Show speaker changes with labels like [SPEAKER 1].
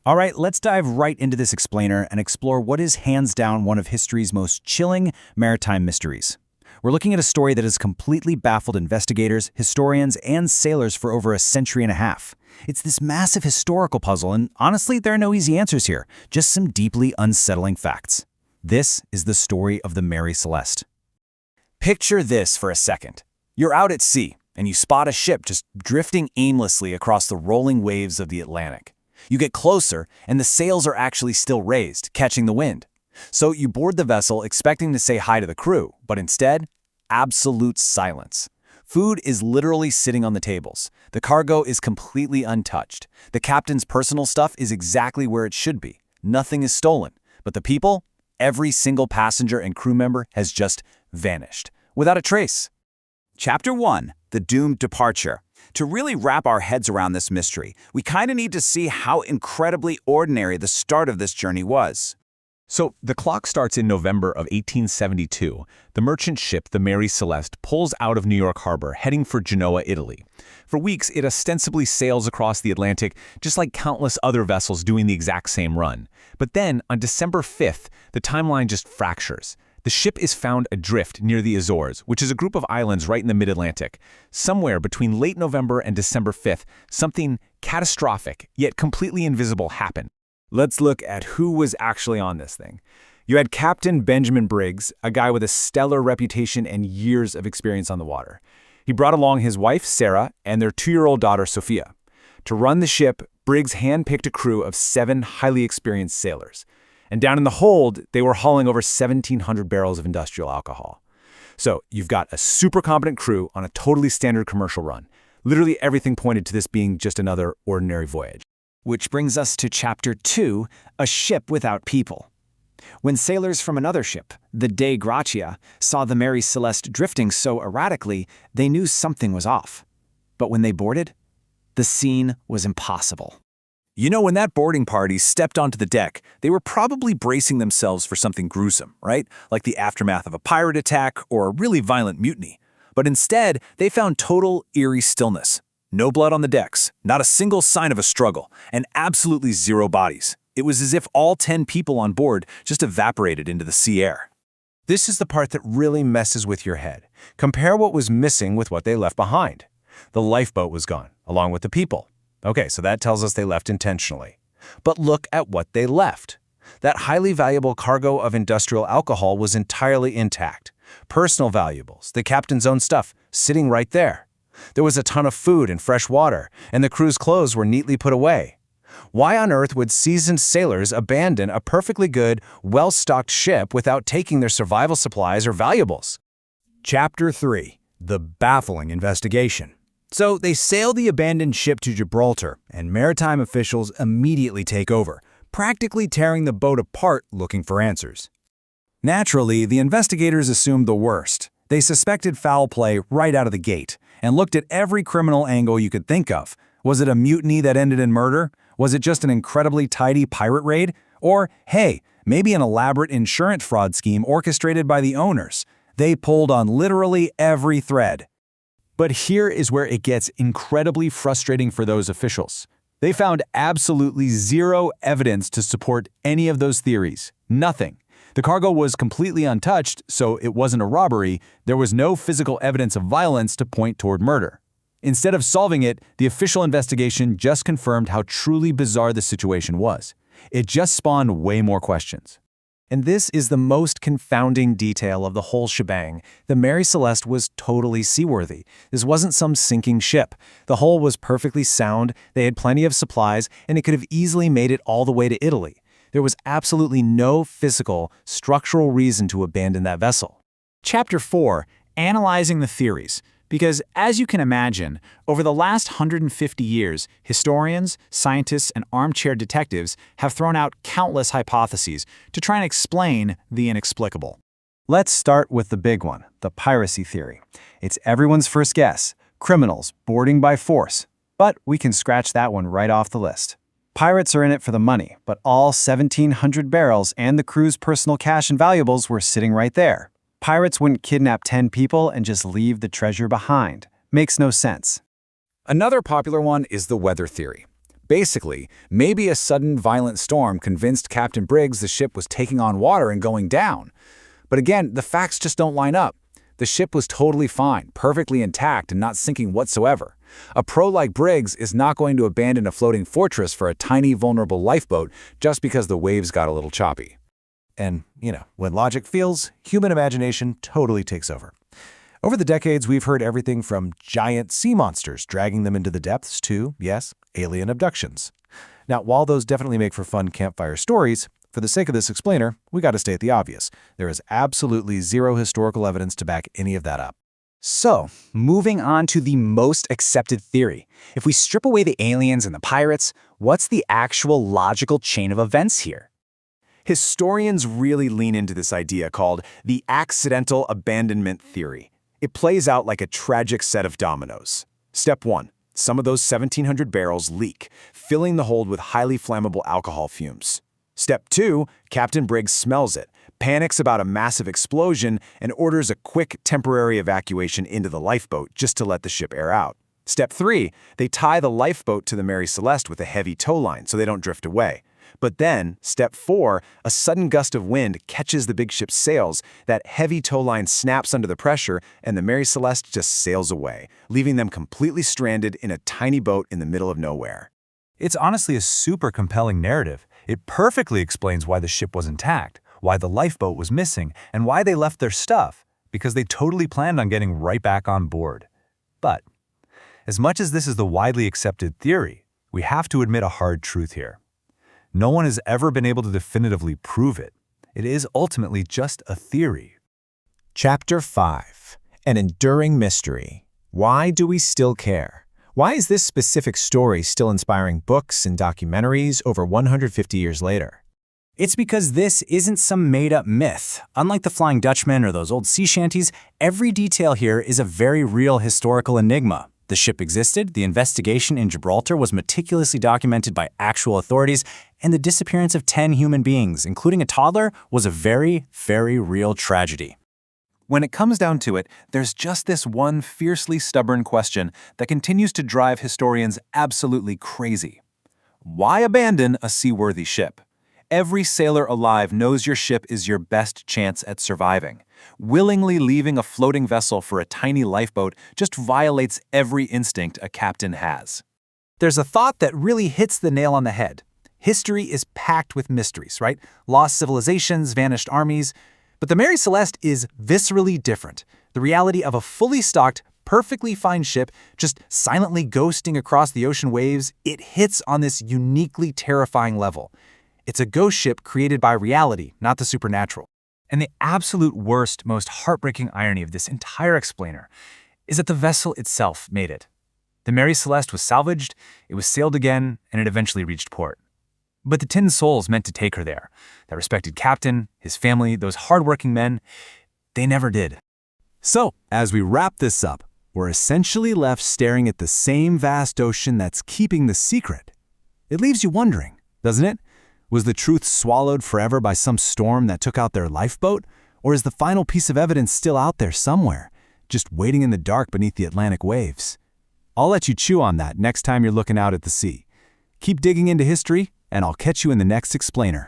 [SPEAKER 1] All right, let's dive right into this explainer and explore what is hands down one of history's most chilling maritime mysteries. We're looking at a story that has completely baffled investigators, historians, and sailors for over a century and a half. It's this massive historical puzzle, and honestly, there are no easy answers here, just some deeply unsettling facts. This is the story of the Mary Celeste. Picture this for a second. You're out at sea, and you spot a ship just drifting aimlessly across the rolling waves of the Atlantic. You get closer, and the sails are actually still raised, catching the wind. So you board the vessel expecting to say hi to the crew, but instead, absolute silence. Food is literally sitting on the tables. The cargo is completely untouched. The captain's personal stuff is exactly where it should be. Nothing is stolen. But the people, every single passenger and crew member has just vanished, without a trace.
[SPEAKER 2] Chapter 1, The Doomed Departure. To really wrap our heads around this mystery, we kind of need to see how incredibly ordinary the start of this journey was.
[SPEAKER 3] So the clock starts in November of 1872. The merchant ship, the Mary Celeste, pulls out of New York Harbor, heading for Genoa, Italy. For weeks, it ostensibly sails across the Atlantic, just like countless other vessels doing the exact same run. But then, on December 5th, the timeline just fractures. The ship is found adrift near the Azores, which is a group of islands right in the mid-Atlantic. Somewhere between late November and December 5th, something catastrophic, yet completely invisible happened.
[SPEAKER 1] Let's look at who was actually on this thing. You had Captain Benjamin Briggs, a guy with a stellar reputation and years of experience on the water. He brought along his wife, Sarah, and their 2-year-old daughter, Sophia. To run the ship, Briggs handpicked a crew of 7 highly experienced sailors. And down in the hold, they were hauling over 1,700 barrels of industrial alcohol. So you've got a super competent crew on a totally standard commercial run. Literally everything pointed to this being just another ordinary voyage.
[SPEAKER 4] Which brings us to Chapter 2, A Ship Without People. When sailors from another ship, the Dei Gratia, saw the Mary Celeste drifting so erratically, they knew something was off. But when they boarded, the scene was impossible.
[SPEAKER 1] You know, when that boarding party stepped onto the deck, they were probably bracing themselves for something gruesome, right? Like the aftermath of a pirate attack or a really violent mutiny. But instead, they found total, eerie stillness. No blood on the decks, not a single sign of a struggle, and absolutely zero bodies. It was as if all 10 people on board just evaporated into the sea air.
[SPEAKER 5] This is the part that really messes with your head. Compare what was missing with what they left behind. The lifeboat was gone, along with the people. Okay, so that tells us they left intentionally. But look at what they left. That highly valuable cargo of industrial alcohol was entirely intact. Personal valuables, the captain's own stuff, sitting right there. There was a ton of food and fresh water, and the crew's clothes were neatly put away. Why on earth would seasoned sailors abandon a perfectly good, well-stocked ship without taking their survival supplies or valuables?
[SPEAKER 1] Chapter 3, The Baffling Investigation. So they sail the abandoned ship to Gibraltar, and maritime officials immediately take over, practically tearing the boat apart looking for answers. Naturally, the investigators assumed the worst. They suspected foul play right out of the gate, and looked at every criminal angle you could think of. Was it a mutiny that ended in murder? Was it just an incredibly tidy pirate raid? Or, hey, maybe an elaborate insurance fraud scheme orchestrated by the owners? They pulled on literally every thread. But here is where it gets incredibly frustrating for those officials. They found absolutely zero evidence to support any of those theories. Nothing. The cargo was completely untouched, so it wasn't a robbery. There was no physical evidence of violence to point toward murder. Instead of solving it, the official investigation just confirmed how truly bizarre the situation was. It just spawned way more questions. And this is the most confounding detail of the whole shebang. The Mary Celeste was totally seaworthy. This wasn't some sinking ship. The hull was perfectly sound, they had plenty of supplies, and it could have easily made it all the way to Italy. There was absolutely no physical, structural reason to abandon that vessel.
[SPEAKER 4] Chapter 4, Analyzing the Theories. Because, as you can imagine, over the last 150 years, historians, scientists, and armchair detectives have thrown out countless hypotheses to try and explain the inexplicable.
[SPEAKER 1] Let's start with the big one, the piracy theory. It's everyone's first guess, criminals boarding by force. But we can scratch that one right off the list. Pirates are in it for the money, but all 1,700 barrels and the crew's personal cash and valuables were sitting right there. Pirates wouldn't kidnap 10 people and just leave the treasure behind. Makes no sense.
[SPEAKER 2] Another popular one is the weather theory.
[SPEAKER 1] Basically, maybe a sudden violent storm convinced Captain Briggs the ship was taking on water and going down. But again, the facts just don't line up. The ship was totally fine, perfectly intact and not sinking whatsoever. A pro like Briggs is not going to abandon a floating fortress for a tiny, vulnerable lifeboat just because the waves got a little choppy.
[SPEAKER 5] And, when logic fails, human imagination totally takes over. Over the decades, we've heard everything from giant sea monsters dragging them into the depths to, yes, alien abductions. Now, while those definitely make for fun campfire stories, for the sake of this explainer, we got to state the obvious. There is absolutely zero historical evidence to back any of that up.
[SPEAKER 6] So, moving on to the most accepted theory. If we strip away the aliens and the pirates, what's the actual logical chain of events here?
[SPEAKER 3] Historians really lean into this idea called the accidental abandonment theory. It plays out like a tragic set of dominoes. Step 1. Some of those 1,700 barrels leak, filling the hold with highly flammable alcohol fumes. Step 2. Captain Briggs smells it, panics about a massive explosion, and orders a quick, temporary evacuation into the lifeboat just to let the ship air out. Step 3. They tie the lifeboat to the Mary Celeste with a heavy tow line so they don't drift away. But then, step 4, a sudden gust of wind catches the big ship's sails, that heavy tow line snaps under the pressure, and the Mary Celeste just sails away, leaving them completely stranded in a tiny boat in the middle of nowhere.
[SPEAKER 1] It's honestly a super compelling narrative. It perfectly explains why the ship was intact, why the lifeboat was missing, and why they left their stuff, because they totally planned on getting right back on board. But, as much as this is the widely accepted theory, we have to admit a hard truth here. No one has ever been able to definitively prove it. It is ultimately just a theory.
[SPEAKER 5] Chapter 5. An Enduring Mystery. Why do we still care? Why is this specific story still inspiring books and documentaries over 150 years later?
[SPEAKER 6] It's because this isn't some made-up myth. Unlike the Flying Dutchman or those old sea shanties, every detail here is a very real historical enigma. The ship existed, the investigation in Gibraltar was meticulously documented by actual authorities, and the disappearance of 10 human beings, including a toddler, was a very, very real tragedy.
[SPEAKER 3] When it comes down to it, there's just this one fiercely stubborn question that continues to drive historians absolutely crazy. Why abandon a seaworthy ship? Every sailor alive knows your ship is your best chance at surviving. Willingly leaving a floating vessel for a tiny lifeboat just violates every instinct a captain has.
[SPEAKER 1] There's a thought that really hits the nail on the head. History is packed with mysteries, right? Lost civilizations, vanished armies. But the Mary Celeste is viscerally different. The reality of a fully stocked, perfectly fine ship just silently ghosting across the ocean waves, it hits on this uniquely terrifying level. It's a ghost ship created by reality, not the supernatural. And the absolute worst, most heartbreaking irony of this entire explainer is that the vessel itself made it. The Mary Celeste was salvaged, it was sailed again, and it eventually reached port. But the tin souls meant to take her there, that respected captain, his family, those hardworking men, they never did. So, as we wrap this up, we're essentially left staring at the same vast ocean that's keeping the secret. It leaves you wondering, doesn't it? Was the truth swallowed forever by some storm that took out their lifeboat? Or is the final piece of evidence still out there somewhere, just waiting in the dark beneath the Atlantic waves? I'll let you chew on that next time you're looking out at the sea. Keep digging into history, and I'll catch you in the next explainer.